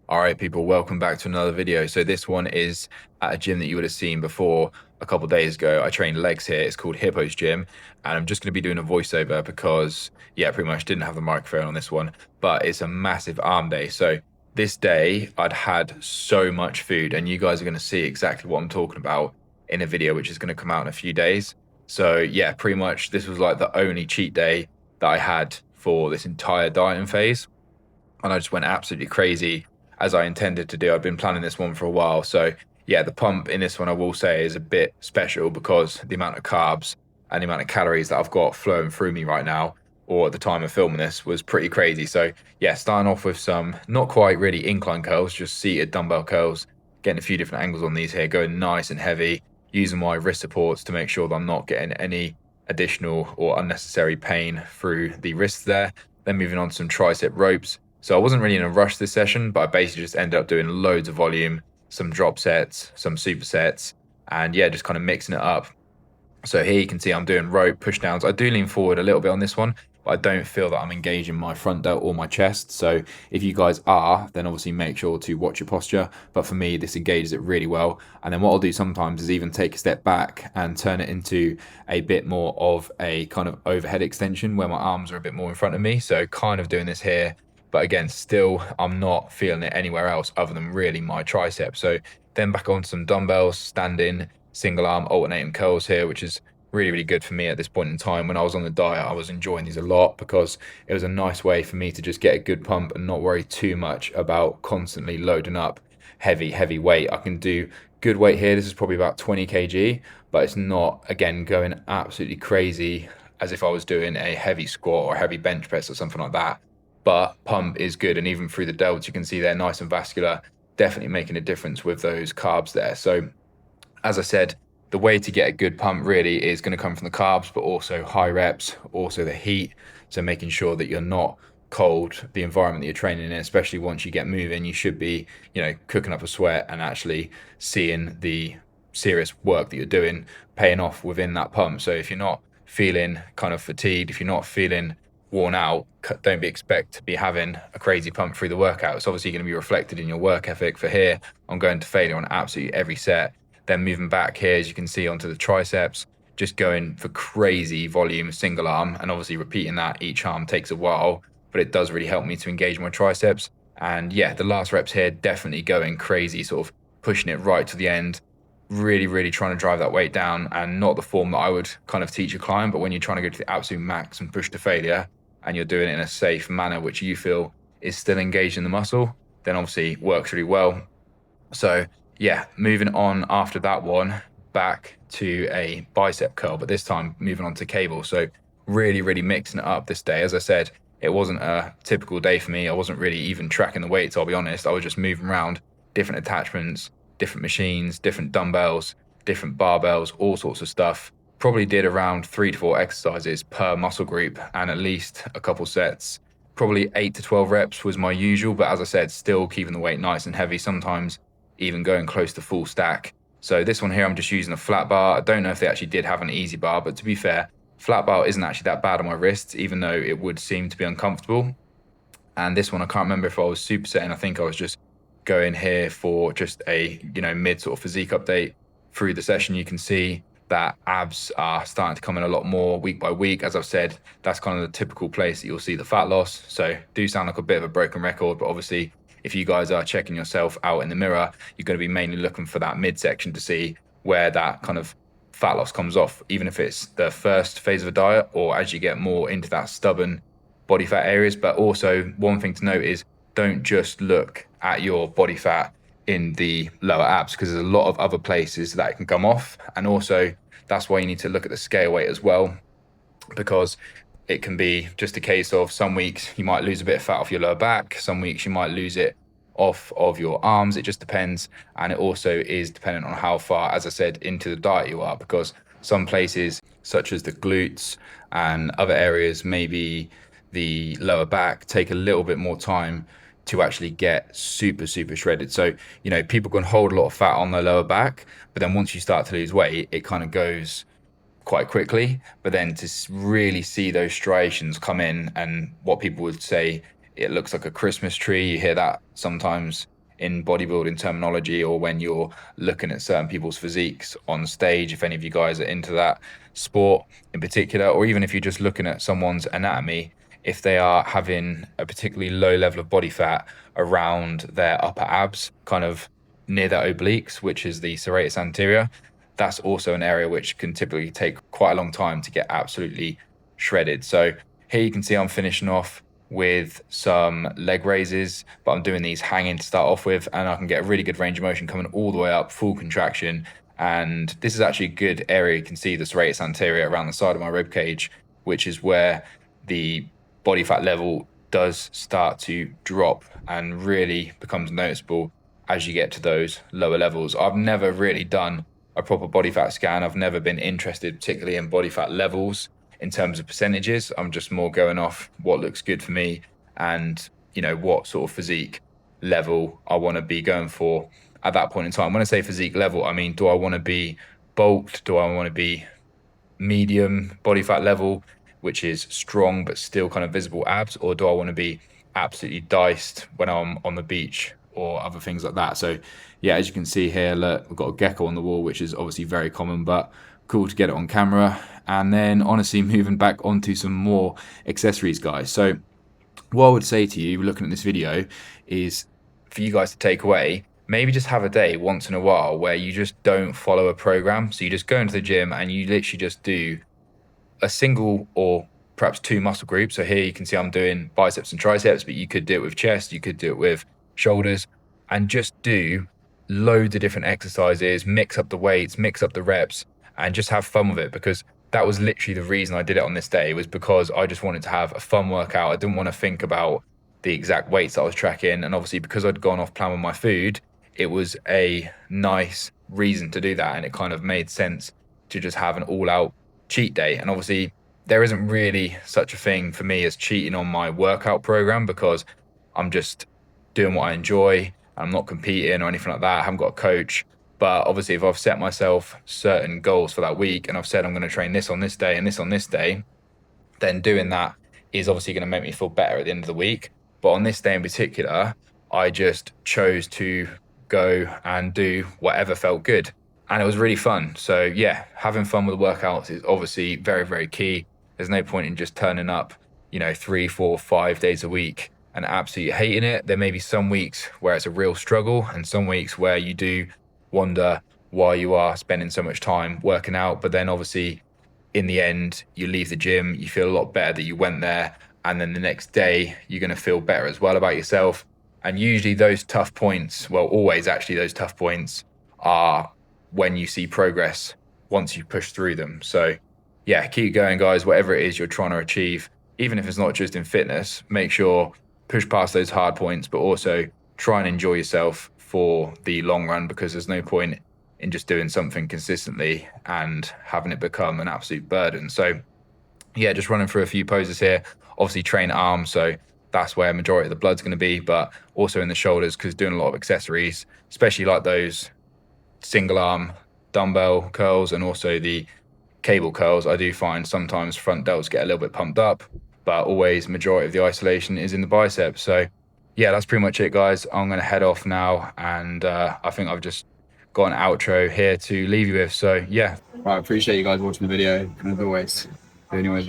All right, people, welcome back to another video. So this one is at a gym that you would have seen before a couple of days ago. I trained legs here. It's called Hippo's gym, and I'm just going to be doing a voiceover because, yeah, pretty much didn't have the microphone on this one, but it's a massive arm day. So this day I'd had so much food, and you guys are going to see exactly what I'm talking about in a video, which is going to come out in a few days. So yeah, pretty much this was like the only cheat day that I had for this entire dieting phase, and I just went absolutely crazy as I intended to do. I've been planning this one for a while. So yeah, the pump in this one, I will say, is a bit special because the amount of carbs and the amount of calories that I've got flowing through me right now, or at the time of filming this, was pretty crazy. So yeah, starting off with some not quite really incline curls, just seated dumbbell curls, getting a few different angles on these here, going nice and heavy, using my wrist supports to make sure that I'm not getting any additional or unnecessary pain through the wrists there. Then moving on to some tricep ropes. So I wasn't really in a rush this session, but I basically just ended up doing loads of volume, some drop sets, some supersets, and yeah, just kind of mixing it up. So here you can see I'm doing rope push downs. I do lean forward a little bit on this one, but I don't feel that I'm engaging my front delt or my chest. So if you guys are, then obviously make sure to watch your posture. But for me, this engages it really well. And then what I'll do sometimes is even take a step back and turn it into a bit more of a kind of overhead extension where my arms are a bit more in front of me. So kind of doing this here, but again, still, I'm not feeling it anywhere else other than really my triceps. So then back on some dumbbells, standing, single arm, alternating curls here, which is really, really good for me at this point in time. When I was on the diet, I was enjoying these a lot because it was a nice way for me to just get a good pump and not worry too much about constantly loading up heavy weight. I can do good weight here. This is probably about 20 kg, but it's not, again, going absolutely crazy as if I was doing a heavy squat or heavy bench press or something like that. But pump is good, and even through the delts you can see they're nice and vascular, definitely making a difference with those carbs there. So as I said, the way to get a good pump really is going to come from the carbs, but also high reps, also the heat. So making sure that you're not cold, the environment that you're training in, especially once you get moving, you should be, cooking up a sweat and actually seeing the serious work that you're doing paying off within that pump. So if you're not feeling kind of fatigued, if you're not feeling worn out, don't be expect to be having a crazy pump through the workout. It's obviously going to be reflected in your work ethic. For here, I'm going to failure on absolutely every set. Then moving back here, as you can see, onto the triceps, just going for crazy volume, single arm, and obviously repeating that each arm takes a while, but it does really help me to engage my triceps. And yeah, the last reps here, definitely going crazy, sort of pushing it right to the end, really trying to drive that weight down, and not the form that I would kind of teach a client, but when you're trying to go to the absolute max and push to failure, and you're doing it in a safe manner, which you feel is still engaging the muscle, then obviously works really well. So yeah, moving on after that one, back to a bicep curl, but this time moving on to cable. So really mixing it up this day. As I said, it wasn't a typical day for me. I wasn't really even tracking the weights, I'll be honest. I was just moving around different attachments, different machines, different dumbbells, different barbells, all sorts of stuff. Probably did around 3 to 4 exercises per muscle group and at least a couple sets. Probably 8 to 12 reps was my usual, but as I said, still keeping the weight nice and heavy, sometimes even going close to full stack. So this one here, I'm just using a flat bar. I don't know if they actually did have an easy bar, but to be fair, flat bar isn't actually that bad on my wrists, even though it would seem to be uncomfortable. And this one, I can't remember if I was supersetting. I think I was just going here for just a, mid sort of physique update. Through the session, you can see that abs are starting to come in a lot more week by week. As I've said, that's kind of the typical place that you'll see the fat loss. So do sound like a bit of a broken record, but obviously if you guys are checking yourself out in the mirror, you're going to be mainly looking for that midsection to see where that kind of fat loss comes off, even if it's the first phase of a diet or as you get more into that stubborn body fat areas. But also one thing to note is don't just look at your body fat in the lower abs, because there's a lot of other places that it can come off. And also that's why you need to look at the scale weight as well, because it can be just a case of some weeks you might lose a bit of fat off your lower back, some weeks you might lose it off of your arms. It just depends. And it also is dependent on how far, as I said, into the diet you are, because some places such as the glutes and other areas, maybe the lower back, take a little bit more time to actually get super shredded. So, people can hold a lot of fat on their lower back, but then once you start to lose weight, it kind of goes quite quickly. But then to really see those striations come in, and what people would say, it looks like a Christmas tree. You hear that sometimes in bodybuilding terminology, or when you're looking at certain people's physiques on stage, if any of you guys are into that sport in particular, or even if you're just looking at someone's anatomy, if they are having a particularly low level of body fat around their upper abs, kind of near their obliques, which is the serratus anterior, that's also an area which can typically take quite a long time to get absolutely shredded. So here you can see I'm finishing off with some leg raises, but I'm doing these hanging to start off with, and I can get a really good range of motion coming all the way up, full contraction. And this is actually a good area. You can see the serratus anterior around the side of my rib cage, which is where the body fat level does start to drop and really becomes noticeable as you get to those lower levels. I've never really done a proper body fat scan. I've never been interested particularly in body fat levels in terms of percentages. I'm just more going off what looks good for me and, you know, what sort of physique level I want to be going for at that point in time. When I say physique level, I mean, do I want to be bulked? Do I want to be medium body fat level, which is strong but still kind of visible abs? Or do I want to be absolutely diced when I'm on the beach or other things like that? So yeah, as you can see here, look, we've got a gecko on the wall, which is obviously very common, but cool to get it on camera. And then honestly, moving back onto some more accessories, guys. So what I would say to you looking at this video is for you guys to take away, maybe just have a day once in a while where you just don't follow a program. So you just go into the gym and you literally just do a single or perhaps two muscle groups. So here you can see I'm doing biceps and triceps, but you could do it with chest, you could do it with shoulders, and just do loads of different exercises, mix up the weights, mix up the reps, and just have fun with it. Because that was literally the reason I did it on this day, was because I just wanted to have a fun workout. I didn't want to think about the exact weights that I was tracking. And obviously because I'd gone off plan with my food, it was a nice reason to do that. And it kind of made sense to just have an all out cheat day. And obviously there isn't really such a thing for me as cheating on my workout program, because I'm just doing what I enjoy. I'm not competing or anything like that. I haven't got a coach. But obviously if I've set myself certain goals for that week and I've said I'm going to train this on this day and this on this day, then doing that is obviously going to make me feel better at the end of the week. But on this day in particular, I just chose to go and do whatever felt good. And it was really fun. So yeah, having fun with the workouts is obviously very, very key. There's no point in just turning up, you know, 3, 4, 5 days a week and absolutely hating it. There may be some weeks where it's a real struggle and some weeks where you do wonder why you are spending so much time working out. But then obviously in the end, you leave the gym, you feel a lot better that you went there. And then the next day, you're going to feel better as well about yourself. And usually those tough points, well, always actually those tough points are when you see progress once you push through them. So yeah, keep going, guys. Whatever it is you're trying to achieve, even if it's not just in fitness, make sure push past those hard points, but also try and enjoy yourself for the long run, because there's no point in just doing something consistently and having it become an absolute burden. So yeah, just running through a few poses here. Obviously train arms, so that's where a majority of the blood's going to be, but also in the shoulders, because doing a lot of accessories, especially like those single arm dumbbell curls and also the cable curls, I do find sometimes front delts get a little bit pumped up, but always majority of the isolation is in the biceps. So yeah, that's pretty much it, guys. I'm going to head off now, and I think I've just got an outro here to leave you with. So yeah. Right, appreciate you guys watching the video, and as always, do anyways.